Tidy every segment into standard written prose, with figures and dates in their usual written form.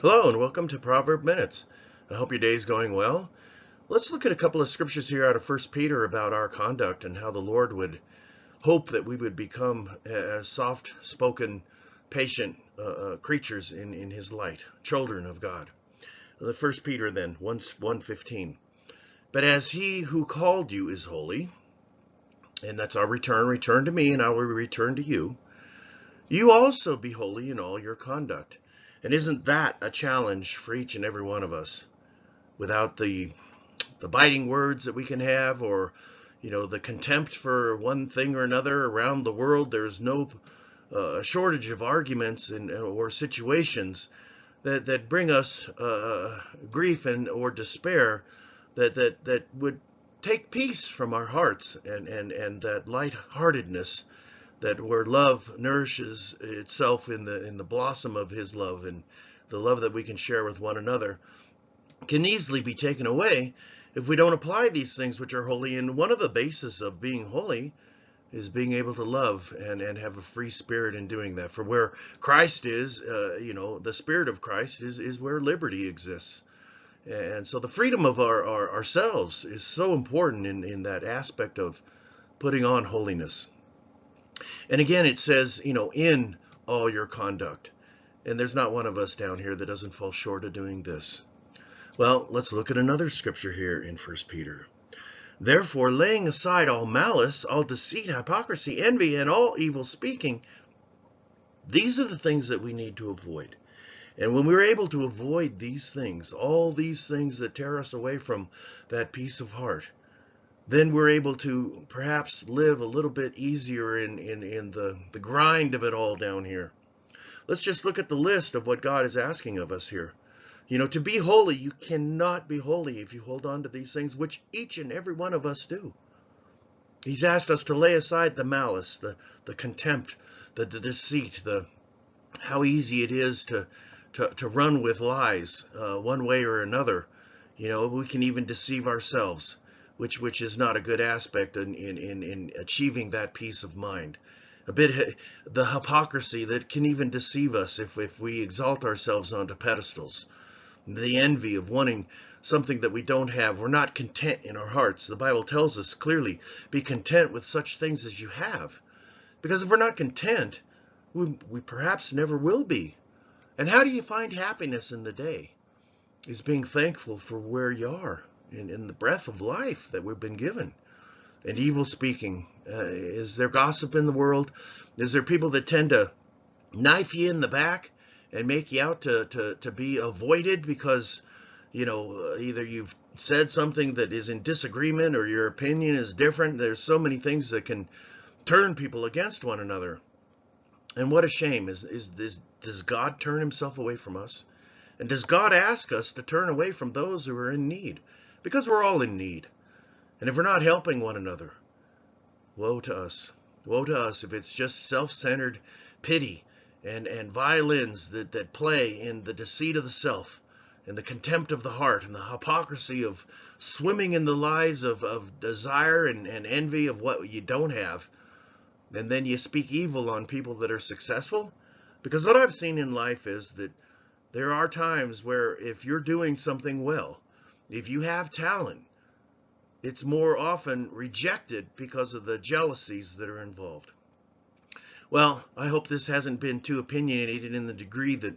Hello and welcome to Proverb Minutes. I hope your day is going well. Let's look at a couple of scriptures here out of First Peter about our conduct and how the Lord would hope that we would become as soft-spoken, patient creatures in His light, children of God. The First Peter then, 1:15. But as He who called you is holy, and that's our return to me and I will return to you, you also be holy in all your conduct. And isn't that a challenge for each and every one of us? Without the biting words that we can have, or the contempt for one thing or another around the world, there's no shortage of arguments or situations that bring us grief or despair that would take peace from our hearts, and that lightheartedness, that where love nourishes itself in the blossom of His love, and the love that we can share with one another, can easily be taken away if we don't apply these things which are holy. And one of the bases of being holy is being able to love and have a free spirit in doing that. For where Christ is, the Spirit of Christ is where liberty exists. And so the freedom of ourselves is so important in that aspect of putting on holiness. And again, it says, in all your conduct. And there's not one of us down here that doesn't fall short of doing this. Well, let's look at another scripture here in 1 Peter. Therefore, laying aside all malice, all deceit, hypocrisy, envy, and all evil speaking, these are the things that we need to avoid. And when we're able to avoid these things, all these things that tear us away from that peace of heart, then we're able to perhaps live a little bit easier in the grind of it all down here. Let's just look at the list of what God is asking of us here. To be holy, you cannot be holy if you hold on to these things, which each and every one of us do. He's asked us to lay aside the malice, the contempt, the deceit, how easy it is to run with lies one way or another. We can even deceive ourselves, which is not a good aspect in achieving that peace of mind. The hypocrisy that can even deceive us if we exalt ourselves onto pedestals. The envy of wanting something that we don't have. We're not content in our hearts. The Bible tells us clearly, be content with such things as you have. Because if we're not content, we perhaps never will be. And how do you find happiness in the day? Is being thankful for where you are in the breath of life that we've been given. And evil speaking. Is there gossip in the world? Is there people that tend to knife you in the back and make you out to be avoided because, either you've said something that is in disagreement or your opinion is different? There's so many things that can turn people against one another. And what a shame. Does God turn Himself away from us? And does God ask us to turn away from those who are in need? Because we're all in need. And if we're not helping one another, woe to us. Woe to us if it's just self-centered pity and violins that play in the deceit of the self and the contempt of the heart and the hypocrisy of swimming in the lies of desire and envy of what you don't have. And then you speak evil on people that are successful. Because what I've seen in life is that there are times where if you're doing something well, if you have talent, it's more often rejected because of the jealousies that are involved. Well, I hope this hasn't been too opinionated in the degree that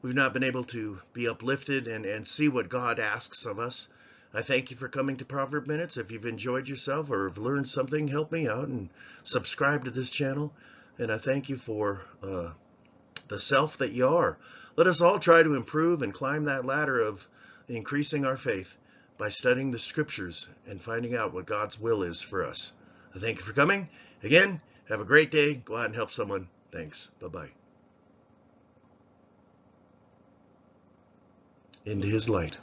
we've not been able to be uplifted and see what God asks of us. I thank you for coming to Proverb Minutes. If you've enjoyed yourself or have learned something, help me out and subscribe to this channel. And I thank you for the self that you are. Let us all try to improve and climb that ladder of increasing our faith by studying the scriptures and finding out what God's will is for us. I thank you for coming. Again, have a great day. Go out and help someone. Thanks. Bye-bye. Into His light.